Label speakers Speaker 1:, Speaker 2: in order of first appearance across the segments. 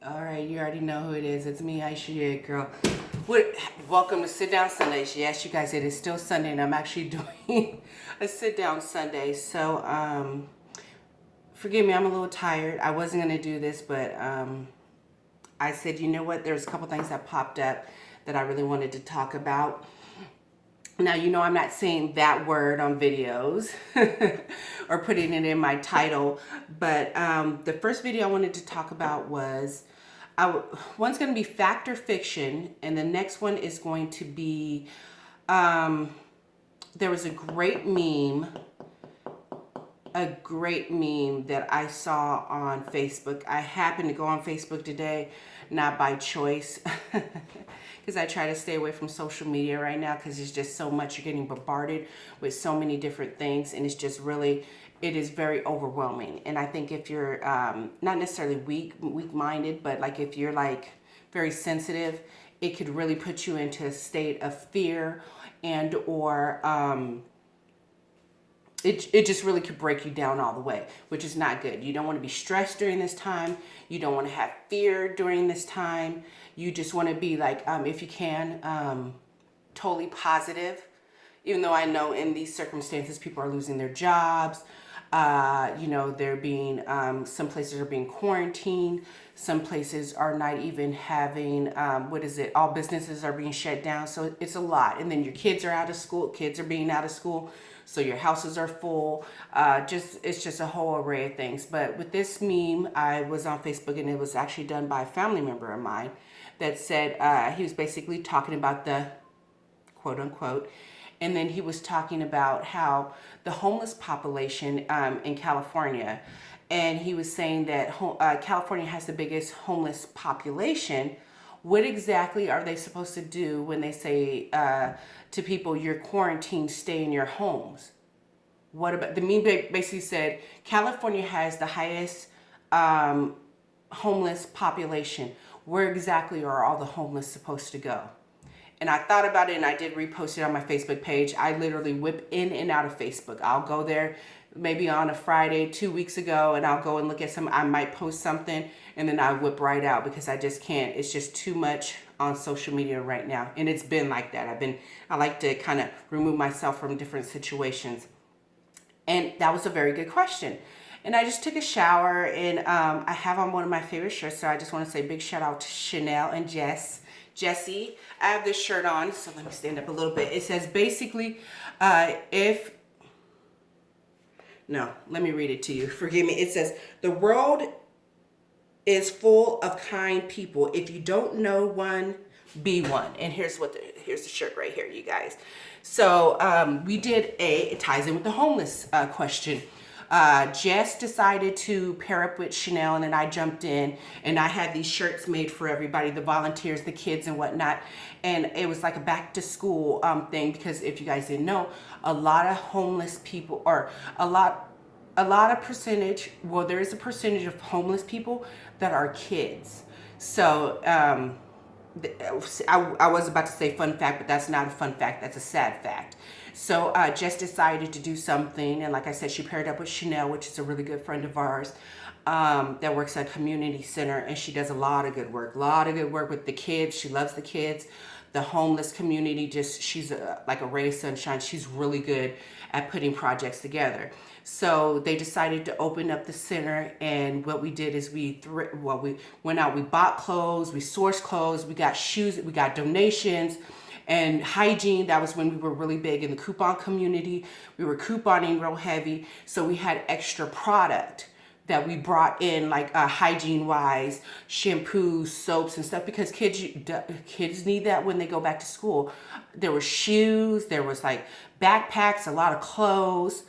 Speaker 1: All right, you already know who it is. It's me, Aisha, your girl. Welcome to Sit Down Sundays. Yes, you guys, it is still Sunday, and I'm actually doing a Sit Down Sunday. So, forgive me, I'm a little tired. I wasn't going to do this, but I said, you know what? There's a couple things that popped up that I really wanted to talk about. Now, you know I'm not saying that word on videos or putting it in my title, but the first video I wanted to talk about was, one's going to be fact or fiction, and the next one is going to be, there was a great meme that I saw on Facebook. I happened to go on Facebook today, not by choice, because I try to stay away from social media right now because there's just so much. You're getting bombarded with so many different things, and it's just really, it is very overwhelming. And I think if you're not necessarily weak-minded, but like if you're like very sensitive, it could really put you into a state of fear and or it just really could break you down all the way, which is not good. You don't want to be stressed during this time. You don't want to have fear during this time. You just want to be like, if you can, totally positive. Even though I know in these circumstances, people are losing their jobs. You know, they're being, some places are being quarantined. Some places are not even having, all businesses are being shut down. So it's a lot. And then your kids are out of school. Kids are being out of school. So your houses are full. It's just a whole array of things. But with this meme, I was on Facebook, and it was actually done by a family member of mine that said, he was basically talking about the quote unquote, and then he was talking about how the homeless population in California, and he was saying that California has the biggest homeless population. What exactly are they supposed to do when they say to people, you're quarantined, stay in your homes? What about, the meme basically said, California has the highest homeless population. Where exactly are all the homeless supposed to go? And I thought about it, and I did repost it on my Facebook page. I literally whip in and out of Facebook. I'll go there maybe on a Friday 2 weeks ago, and I'll go and look at I might post something, and then I whip right out because I just can't. It's just too much on social media right now. And it's been like that. I like to kind of remove myself from different situations. And that was a very good question. And I just took a shower, and I have on one of my favorite shirts. So I just want to say big shout out to Chanel and Jessie. I have this shirt on, so let me stand up a little bit. It says basically, let me read it to you. Forgive me. It says, the world is full of kind people. If you don't know one, be one. And here's the shirt right here, you guys. So we did it ties in with the homeless question. Jess decided to pair up with Chanel, and then I jumped in, and I had these shirts made for everybody, the volunteers, the kids and whatnot. And it was like a back to school thing, because if you guys didn't know, a lot of homeless people, or a lot of percentage, well, there is a percentage of homeless people that are kids. So I was about to say fun fact, but that's not a fun fact. That's a sad fact. So Jess decided to do something. And like I said, she paired up with Chanel, which is a really good friend of ours that works at a community center. And she does a lot of good work with the kids. She loves the kids. The homeless community, she's like a ray of sunshine. She's really good at putting projects together. So they decided to open up the center, and what we did is we went out, we bought clothes, we sourced clothes, we got shoes, we got donations, and hygiene. That was when we were really big in the coupon community. We were couponing real heavy, so we had extra product that we brought in, like hygiene wise, shampoos, soaps and stuff, because kids need that when they go back to school. There were shoes, there was like backpacks, a lot of clothes,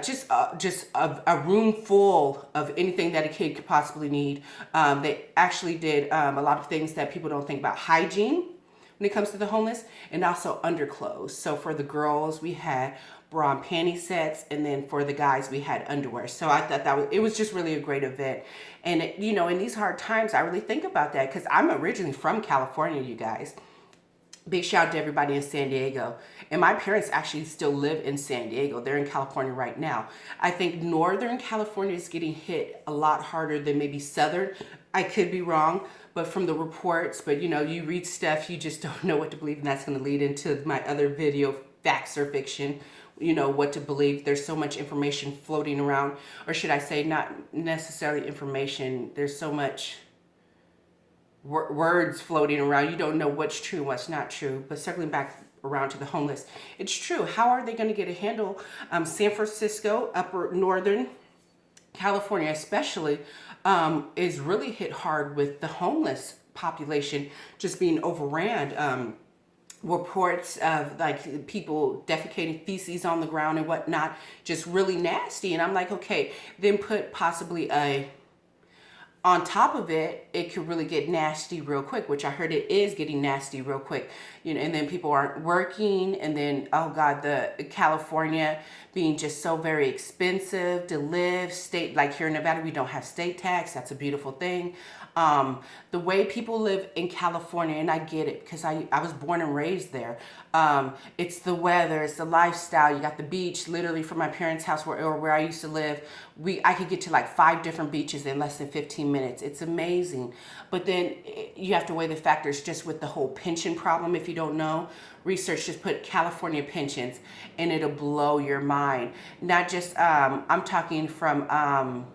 Speaker 1: just a room full of anything that a kid could possibly need. They actually did a lot of things that people don't think about, hygiene when it comes to the homeless, and also underclothes. So for the girls, we had bra and panty sets, and then for the guys, we had underwear. So I thought it was just really a great event. And in these hard times, I really think about that, because I'm originally from California, you guys. Big shout out to everybody in San Diego. And my parents actually still live in San Diego. They're in California right now. I think Northern California is getting hit a lot harder than maybe Southern, I could be wrong, but from the reports, but you know, you read stuff, you just don't know what to believe, and that's going to lead into my other video, facts or fiction, you know, what to believe. There's so much information floating around, or should I say not necessarily information, there's so much words floating around. You don't know what's true, what's not true. But circling back around to the homeless, it's true. How are they going to get a handle? San Francisco, upper northern California especially, is really hit hard with the homeless population just being overran. Reports of like people defecating feces on the ground and whatnot, just really nasty. And I'm like, okay, then put possibly a on top of it, it could really get nasty real quick, which I heard it is getting nasty real quick, you know, and then people aren't working. And then, oh God, the California being just so very expensive to live. State, like here in Nevada, we don't have state tax. That's a beautiful thing. The way people live in California, and I get it because I was born and raised there. It's the weather, it's the lifestyle. You got the beach literally from my parents' house where I used to live. I could get to like 5 different beaches in less than 15 minutes. It's amazing. But then you have to weigh the factors just with the whole pension problem. If you don't know, research, just put California pensions and it'll blow your mind. Not just, I'm talking from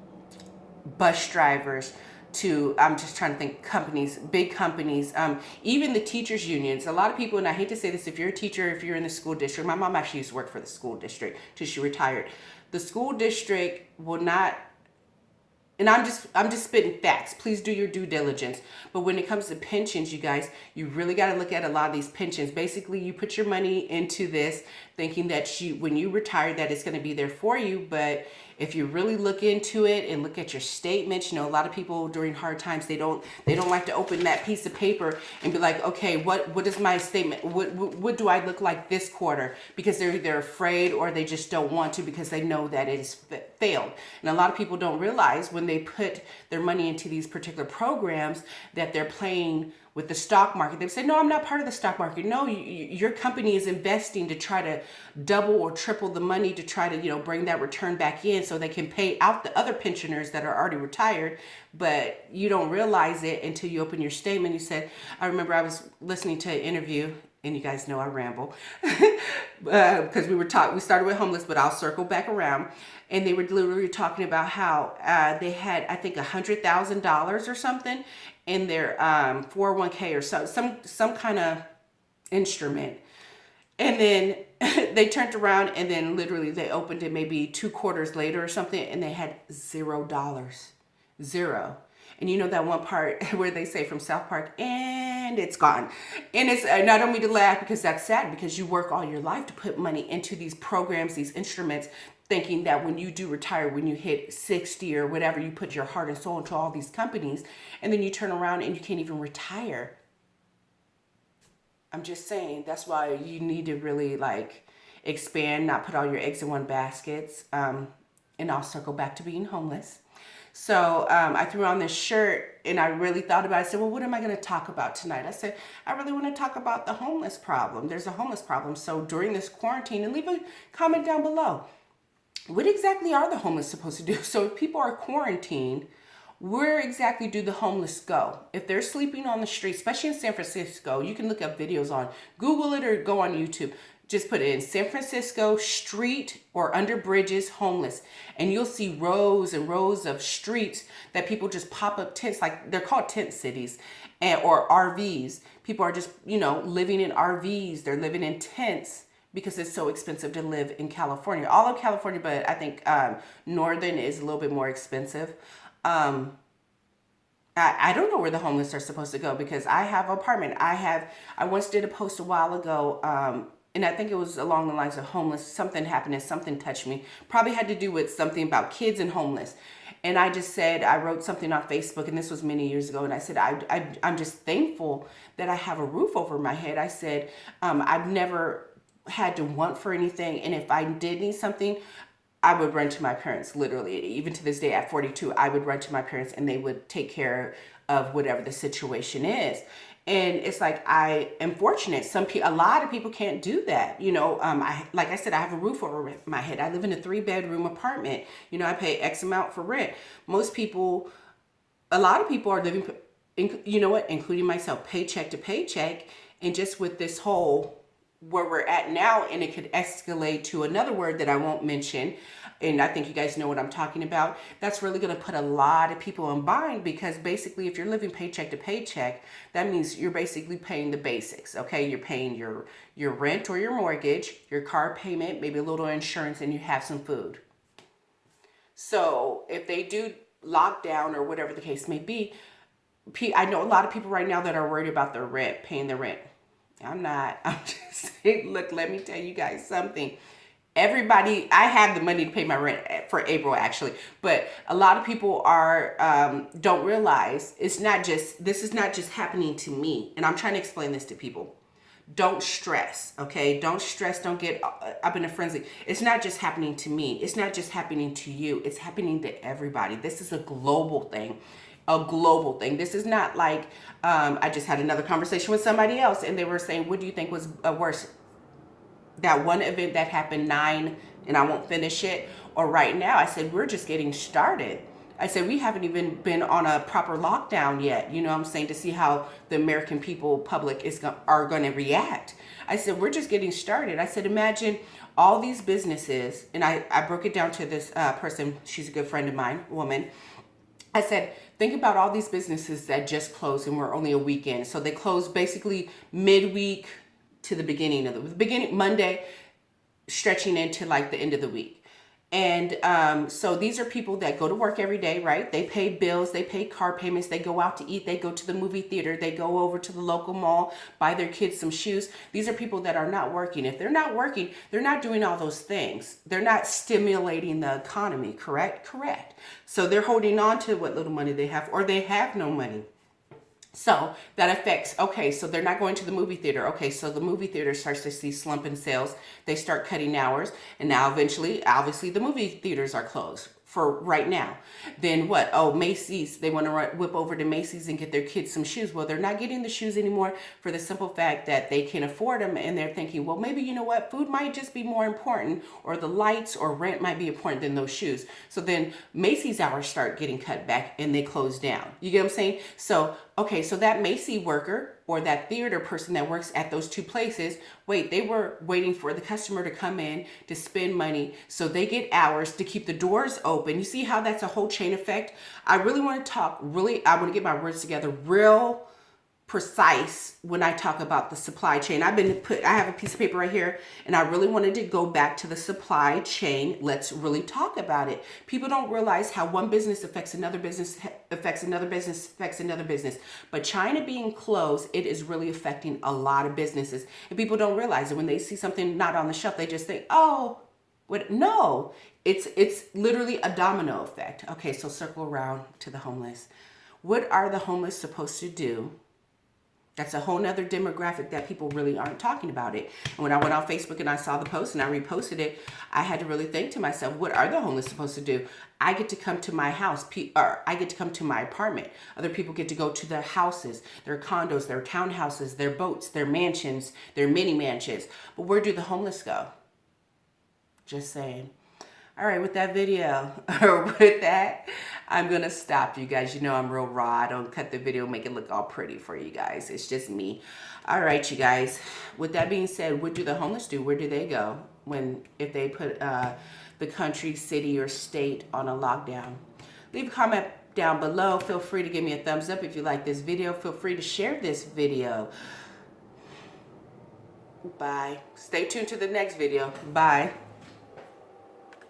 Speaker 1: bus drivers to, I'm just trying to think, companies, big companies, even the teachers unions. A lot of people, and I hate to say this, if you're a teacher, if you're in the school district, my mom actually used to work for the school district till she retired. The school district will not, and I'm just spitting facts. Please do your due diligence. But when it comes to pensions, you guys, you really got to look at a lot of these pensions. Basically, you put your money into this thinking that when you retire, that it's going to be there for you. But if you really look into it and look at your statements, you know, a lot of people during hard times, they don't like to open that piece of paper and be like, okay, what is my statement? What do I look like this quarter? Because they're either afraid or they just don't want to because they know that it has failed. And a lot of people don't realize when they put their money into these particular programs that they're playing with the stock market. They say, no, I'm not part of the stock market. No, your company is investing to try to double or triple the money to try to, you know, bring that return back in so they can pay out the other pensioners that are already retired. But you don't realize it until you open your statement. You said, I remember I was listening to an interview, and you guys know I ramble, because we started with homeless, but I'll circle back around. And they were literally talking about how they had, I think, $100,000 or something in their 401k or some kind of instrument. And then they turned around and then literally they opened it maybe 2 quarters later or something, and they had $0. Zero. And you know that one part where they say from South Park, and it's gone. And it's, and I don't mean to laugh because that's sad, because you work all your life to put money into these programs, these instruments, thinking that when you do retire, when you hit 60 or whatever, you put your heart and soul into all these companies, and then you turn around and you can't even retire. I'm just saying, that's why you need to really like expand, not put all your eggs in one basket. And I'll circle back to being homeless. So I threw on this shirt and I really thought about it. I said, well, what am I going to talk about tonight? I said, I really want to talk about the homeless problem. There's a homeless problem. So during this quarantine, and leave a comment down below, what exactly are the homeless supposed to do? So if people are quarantined, where exactly do the homeless go? If they're sleeping on the street, especially in San Francisco, you can look up videos on Google it or go on YouTube. Just put it in San Francisco street or under bridges homeless, and you'll see rows and rows of streets that people just pop up tents, like they're called tent cities, or RVs. People are just, you know, living in RVs. They're living in tents because it's so expensive to live in California. All of California, but I think northern is a little bit more expensive. I don't know where the homeless are supposed to go, because I have an apartment. I once did a post a while ago, and I think it was along the lines of homeless. Something happened and something touched me. Probably had to do with something about kids and homeless. And I just said, I wrote something on Facebook, and this was many years ago. And I said, I'm just thankful that I have a roof over my head. I said, I've never had to want for anything. And if I did need something, I would run to my parents, literally. Even to this day at 42, I would run to my parents and they would take care of whatever the situation is. And it's like, I am fortunate. A lot of people can't do that. You know, like I said, I have a roof over my head. I live in a 3-bedroom apartment. You know, I pay X amount for rent. Most people, a lot of people are living, you know what, including myself, paycheck to paycheck. And just with this whole where we're at now, and it could escalate to another word that I won't mention, and I think you guys know what I'm talking about, that's really going to put a lot of people in bind, because basically if you're living paycheck to paycheck, that means you're basically paying the basics, okay? You're paying your rent or your mortgage, your car payment, maybe a little insurance, and you have some food. So if they do lockdown or whatever the case may be, I know a lot of people right now that are worried about their rent, paying their rent. I'm not. I'm just saying, look, let me tell you guys something. Everybody, I have the money to pay my rent for April actually, but a lot of people are don't realize this is not just happening to me, and I'm trying to explain this to people. Don't stress, okay? Don't stress. Don't get up in a frenzy. It's not just happening to me. It's not just happening to you. It's happening to everybody. This is a global thing. A global thing. This is not like, I just had another conversation with somebody else, and they were saying, what do you think was worse? That one event that happened 9, and I won't finish it, or right now? I said, we're just getting started. I said, we haven't even been on a proper lockdown yet, you know what I'm saying, to see how the American people, public are going to react. I said, we're just getting started. I said, imagine all these businesses, and I broke it down to this person, she's a good friend of mine, woman. I said, think about all these businesses that just closed and we're only a week in. So they closed basically midweek to the beginning of the beginning, Monday, stretching into like the end of the week. And so these are people that go to work every day, right? They pay bills, they pay car payments, they go out to eat, they go to the movie theater, they go over to the local mall, buy their kids some shoes. These are people that are not working. If they're not working, they're not doing all those things. They're not stimulating the economy, correct? Correct. So they're holding on to what little money they have, or they have no money. So that affects, okay, so they're not going to the movie theater. Okay, so the movie theater starts to see slump in sales. They start cutting hours. And now eventually, obviously, the movie theaters are closed for right now. Then what? Oh, Macy's. They want to whip over to Macy's and get their kids some shoes. Well, they're not getting the shoes anymore for the simple fact that they can afford them. And they're thinking, well, maybe, you know what? Food might just be more important, or the lights or rent might be important than those shoes. So then Macy's hours start getting cut back and they close down. You get what I'm saying? So, okay, so that Macy worker or that theater person that works at those two places, they were waiting for the customer to come in to spend money, so they get hours to keep the doors open. You see how that's a whole chain effect? I really want to I want to get my words together real precise when I talk about the supply chain. I have a piece of paper right here, and I really wanted to go back to the supply chain. Let's really talk about it. People don't realize how one business affects another business, affects another business, affects another business. But China being closed, it is really affecting a lot of businesses. And people don't realize it. When they see something not on the shelf, they just think, oh, what? No, it's literally a domino effect. Okay, so circle around to the homeless. What are the homeless supposed to do? That's a whole nother demographic that people really aren't talking about it. And when I went on Facebook and I saw the post and I reposted it, I had to really think to myself, what are the homeless supposed to do? I get to come to my house, or I get to come to my apartment. Other people get to go to their houses, their condos, their townhouses, their boats, their mansions, their mini mansions. But where do the homeless go? Just saying. All right, with that video, or with that, I'm going to stop, you guys. You know I'm real raw. I don't cut the video, make it look all pretty for you guys. It's just me. All right, you guys. With that being said, what do the homeless do? Where do they go if they put the country, city, or state on a lockdown? Leave a comment down below. Feel free to give me a thumbs up if you like this video. Feel free to share this video. Bye. Stay tuned to the next video. Bye.